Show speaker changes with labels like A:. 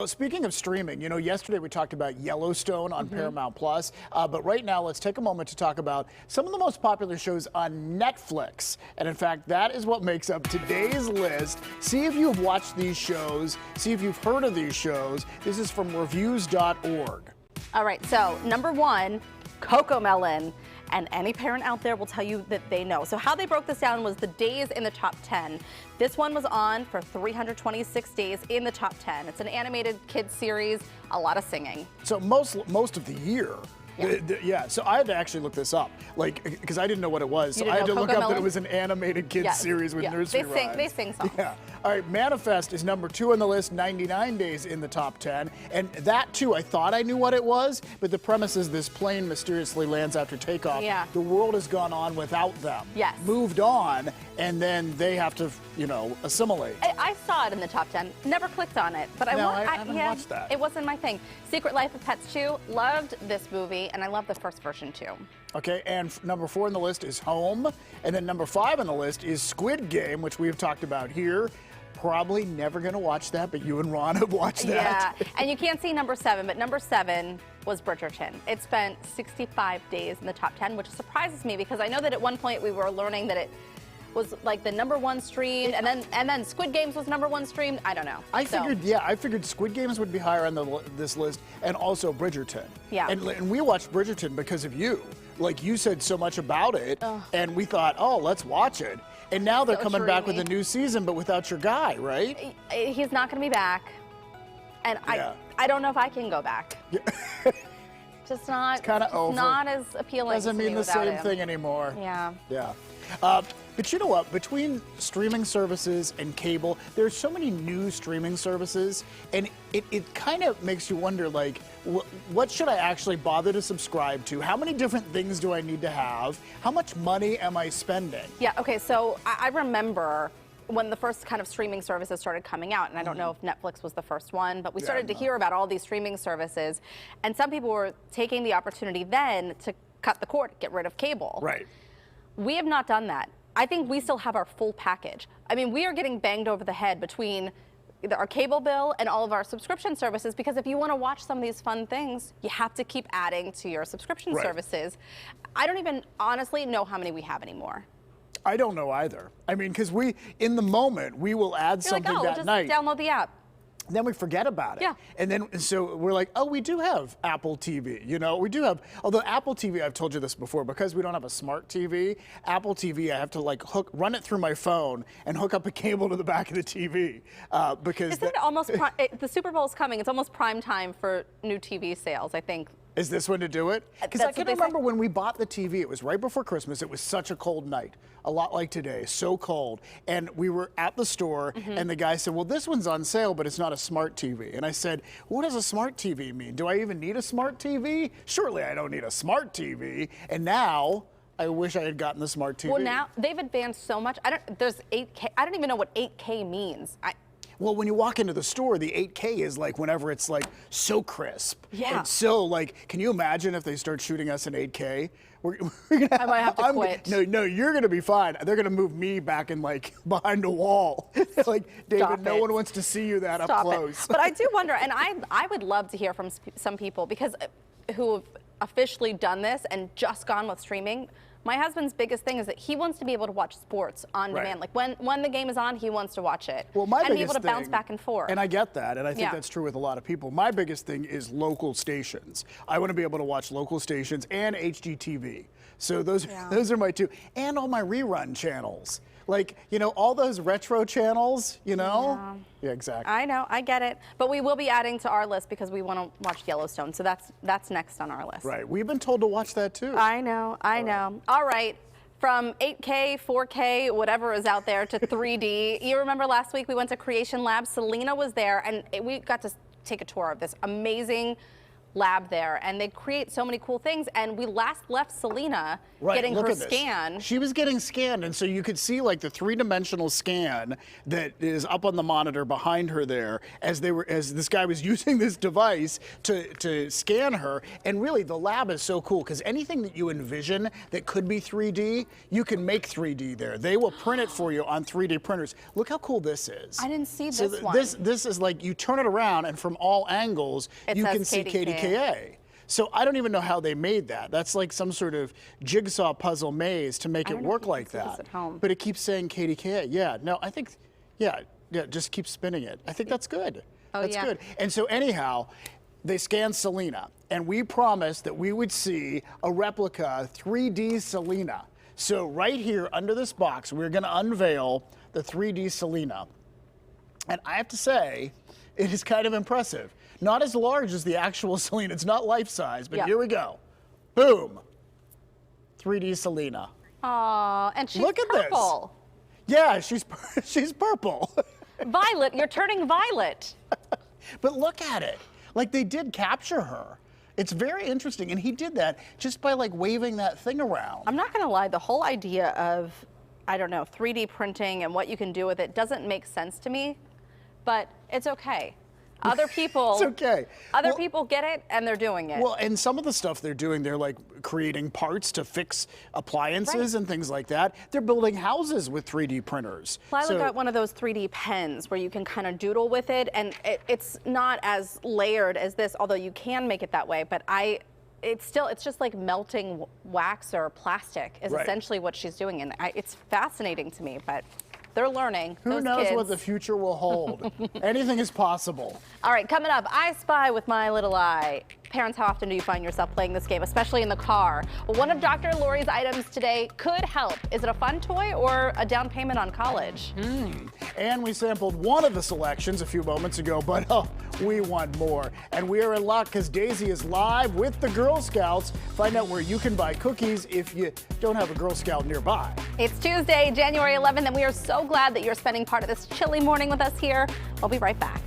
A: Well, speaking of streaming, yesterday we talked about Yellowstone on Paramount Plus, but right now let's take a moment to talk about some of the most popular shows on Netflix. And in fact, that is what makes up today's list. See if you've watched these shows, see if you've heard of these shows. This is from reviews.org.
B: All right, so number one, Cocomelon. And any parent out there will tell you that they know. So how they broke this down was the days in the top 10. This one was on for 326 days in the top 10. It's an animated kids series, a lot of singing.
A: So most of the year. Yeah, so I had to actually look this up, because I didn't know what it was. So I had to look up that it was an animated kids series with nursery rhymes.
B: They sing songs.
A: Yeah. All right, Manifest is number 2 on the list, 99 days in the top 10. And that, too, I thought I knew what it was, but the premise is this plane mysteriously lands after takeoff.
B: Yeah.
A: The world has gone on without them.
B: Yes.
A: Moved on, and then they have to, assimilate.
B: I saw it in the top 10, never clicked on it, but I
A: haven't watched that.
B: It wasn't my thing. Secret Life of Pets 2, loved this movie, and I love the first version too.
A: Okay, and number 4 on the list is Home, and then number 5 on the list is Squid Game, which we have talked about here. Probably never going to watch that, but you and Ron have watched that.
B: Yeah, and you can't see number 7, but number 7 was Bridgerton. It spent 65 days in the top 10, which surprises me because I know that at one point we were learning that it was like the number 1 streamed, and then Squid Games was number 1 streamed. I don't know.
A: I figured Squid Games would be higher on this list, and also Bridgerton.
B: Yeah.
A: And we watched Bridgerton because of you. Like, you said so much about it, and we thought, oh, let's watch it. And now they're coming back with a new season, but without your guy, right?
B: He's not going to be back, and I don't know if I can go back.
A: Yeah.
B: Just not.
A: It's kind of over.
B: Not as appealing.
A: Doesn't mean the same thing anymore.
B: Yeah.
A: Yeah. But you know what? Between streaming services and cable, there's so many new streaming services, and it kind of makes you wonder, like, what should I actually bother to subscribe to? How many different things do I need to have? How much money am I spending?
B: Yeah, okay, so I remember when the first kind of streaming services started coming out, and I don't know if Netflix was the first one, but we started to hear about all these streaming services, and some people were taking the opportunity then to cut the cord, get rid of cable.
A: Right.
B: We have not done that. I think we still have our full package. I mean, we are getting banged over the head between our cable bill and all of our subscription services, because if you want to watch some of these fun things, you have to keep adding to your subscription services. I don't even honestly know how many we have anymore.
A: I don't know either. I mean, because in the moment, we will add something that night.
B: Just download the app.
A: Then we forget about it.
B: Yeah.
A: And then, so we're like, oh, we do have Apple TV. We do have, although Apple TV, I've told you this before, because we don't have a smart TV, Apple TV, I have to run it through my phone and hook up a cable to the back of the TV. Because
B: isn't it almost, the Super Bowl is coming, it's almost prime time for new TV sales, I think.
A: Is this when to do it? Because I can remember when we bought the TV, it was right before Christmas. It was such a cold night, a lot like today, so cold. And we were at the store, and the guy said, well, this one's on sale, but it's not a smart TV. And I said, what does a smart TV mean? Do I even need a smart TV? Surely I don't need a smart TV. And now, I wish I had gotten the smart TV.
B: Well, now, they've advanced so much. There's 8K. I don't even know what 8K means.
A: Well, when you walk into the store, the 8K is like whenever it's like so crisp.
B: Yeah.
A: And so can you imagine if they start shooting us in 8K?
B: I might have to quit.
A: No, you're going to be fine. They're going to move me back in behind a wall. Like, David, no one wants to see you that up close.
B: But I do wonder, and I would love to hear from some people who have officially done this and just gone with streaming. My husband's biggest thing is that he wants to be able to watch sports on demand. Like when the game is on, he wants to watch it.
A: Well, and
B: be able to bounce back and forth.
A: And I get that, and I think that's true with a lot of people. My biggest thing is local stations. I want to be able to watch local stations and HGTV. So those are my two, and all my rerun channels. Like, all those retro channels, Yeah, exactly.
B: I know, I get it. But we will be adding to our list because we want to watch Yellowstone. So that's next on our list.
A: Right. We've been told to watch that too.
B: I know. All right. From 8K, 4K, whatever is out there, to 3D. You remember last week we went to Creation Lab. Selena was there, and we got to take a tour of this amazing lab there, and they create so many cool things. And we last left Selena getting her scan.
A: She was getting scanned, and so you could see like the 3-dimensional scan that is up on the monitor behind her there as this guy was using this device to scan her. And really, the lab is so cool because anything that you envision that could be 3D, you can make 3D there. They will print it for you on 3D printers. Look how cool this is.
B: I didn't see
A: so
B: this one.
A: This is like you turn it around, and from all angles, you can see KDKA. So I don't even know how they made that. That's like some sort of jigsaw puzzle maze to make it work like that. But it keeps saying KDKA. Yeah, no, I think, yeah, just keep spinning it. I think that's good.
B: Oh,
A: that's good. And so anyhow, they scanned Selena, and we promised that we would see a replica 3D Selena. So right here under this box, we're going to unveil the 3D Selena. And I have to say, it is kind of impressive. Not as large as the actual Selena. It's not life-size, but here we go. Boom. 3D Selena.
B: Aw, and she's
A: Look at
B: purple.
A: This. Yeah, she's purple.
B: Violet, you're turning violet.
A: But look at it. Like, they did capture her. It's very interesting, and he did that just by like waving that thing around.
B: I'm not gonna lie, the whole idea of, I don't know, 3D printing and what you can do with it doesn't make sense to me, but it's okay. Other people,
A: it's okay.
B: Other people get it, and they're doing it.
A: Well, and some of the stuff they're doing, they're like creating parts to fix appliances and things like that. They're building houses with 3D printers.
B: Lila got one of those 3D pens where you can kind of doodle with it, and it's not as layered as this, although you can make it that way. But it's just like melting wax or plastic is essentially what she's doing, and it's fascinating to me, but. They're learning.
A: Who knows what the future will hold? Anything is possible.
B: All right, coming up, I Spy with My Little Eye. Parents, how often do you find yourself playing this game, especially in the car? Well, one of Dr. Lori's items today could help. Is it a fun toy or a down payment on college?
A: And we sampled one of the selections a few moments ago, but we want more. And we are in luck because Daisy is live with the Girl Scouts. Find out where you can buy cookies if you don't have a Girl Scout nearby.
B: It's Tuesday, January 11th, and we are so glad that you're spending part of this chilly morning with us here. We'll be right back.